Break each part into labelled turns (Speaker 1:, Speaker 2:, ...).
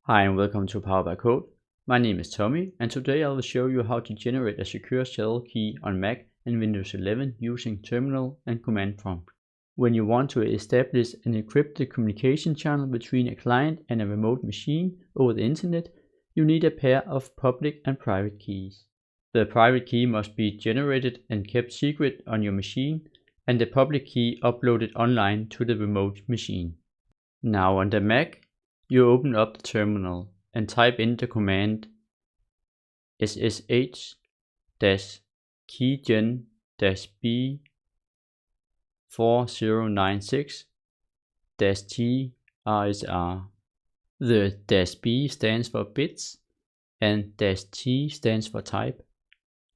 Speaker 1: Hi and welcome to Power by Code. My name is Tommy and today I will show you how to generate a secure shell key on Mac and Windows 11 using terminal and command prompt. When you want to establish an encrypted communication channel between a client and a remote machine over the internet, you need a pair of public and private keys. The private key must be generated and kept secret on your machine, and the public key uploaded online to the remote machine. Now on the Mac, you open up the terminal and type in the command ssh-keygen-b 4096-trsr. The -b stands for bits and -t stands for type.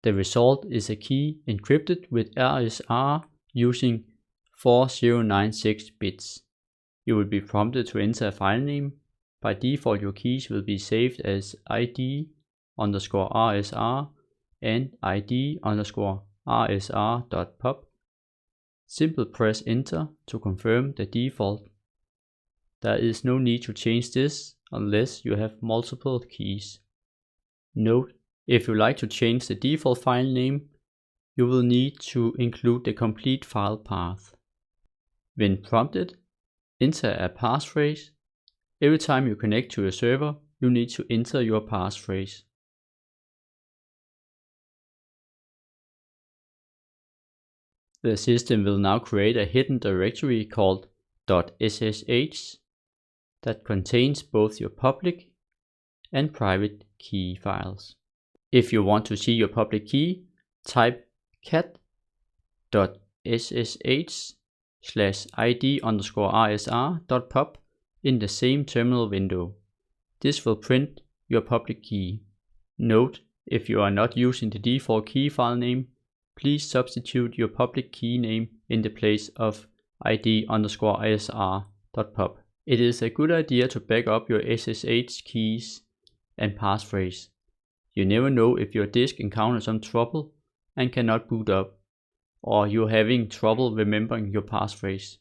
Speaker 1: The result is a key encrypted with RSR using 4096 bits. You will be prompted to enter a file name. By default, your keys will be saved as id_rsr and id_rsr.pub. Simply press enter to confirm the default. There is no need to change this unless you have multiple keys. Note, if you like to change the default file name, you will need to include the complete file path. When prompted, enter a passphrase. Every time you connect to a server, you need to enter your passphrase. The system will now create a hidden directory called .ssh that contains both your public and private key files. If you want to see your public key, type cat.ssh/id_rsr.pub in the same terminal window. This will print your public key. Note, if you are not using the default key file name, please substitute your public key name in the place of id_rsr.pub. It is a good idea to back up your SSH keys and passphrase. You never know if your disk encounters some trouble and cannot boot up, or you're having trouble remembering your passphrase.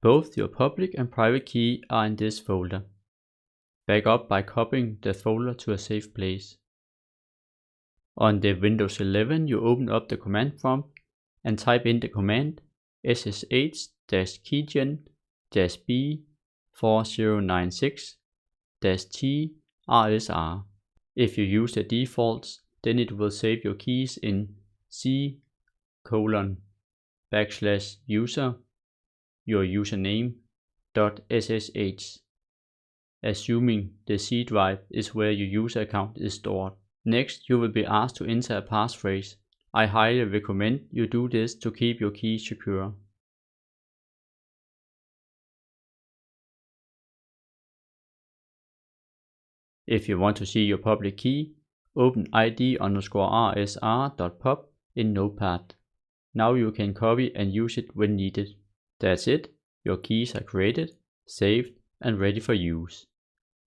Speaker 1: Both your public and private key are in this folder. Back up by copying the folder to a safe place. On the Windows 11, you open up the command prompt and type in the command ssh-keygen-b 4096-trsr. If you use the defaults, then it will save your keys in c:\user your username .ssh, assuming the C drive is where your user account is stored. Next, you will be asked to enter a passphrase. I highly recommend you do this to keep your key secure. If you want to see your public key, open id_rsr.pub in Notepad. Now you can copy and use it when needed. That's it, your keys are created, saved and ready for use.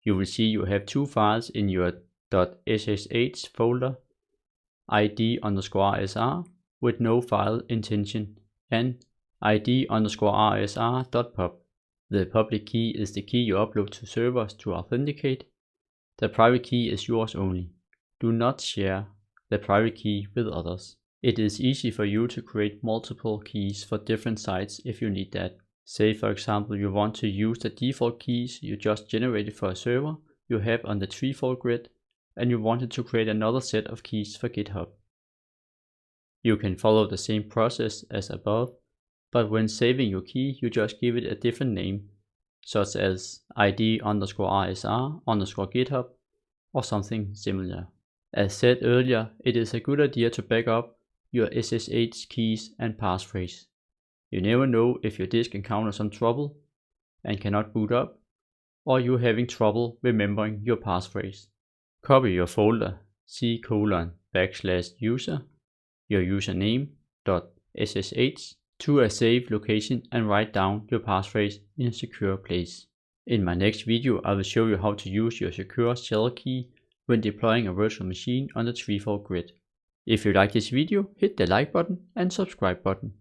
Speaker 1: You will see you have two files in your .ssh folder, id_rsr with no file intention and id_rsr.pub. The public key is the key you upload to servers to authenticate. The private key is yours only. Do not share the private key with others. It is easy for you to create multiple keys for different sites if you need that. Say for example you want to use the default keys you just generated for a server you have on the 3-fold grid and you wanted to create another set of keys for GitHub. You can follow the same process as above, but when saving your key you just give it a different name, such as id_rsr_github or something similar. As said earlier, it is a good idea to back up your SSH keys and passphrase. You never know if your disk encounters some trouble and cannot boot up, or you're having trouble remembering your passphrase. Copy your folder c:\user your username .ssh to a safe location and write down your passphrase in a secure place. In my next video I will show you how to use your secure shell key when deploying a virtual machine on the 3-fold grid. If you like this video, hit the like button and subscribe button.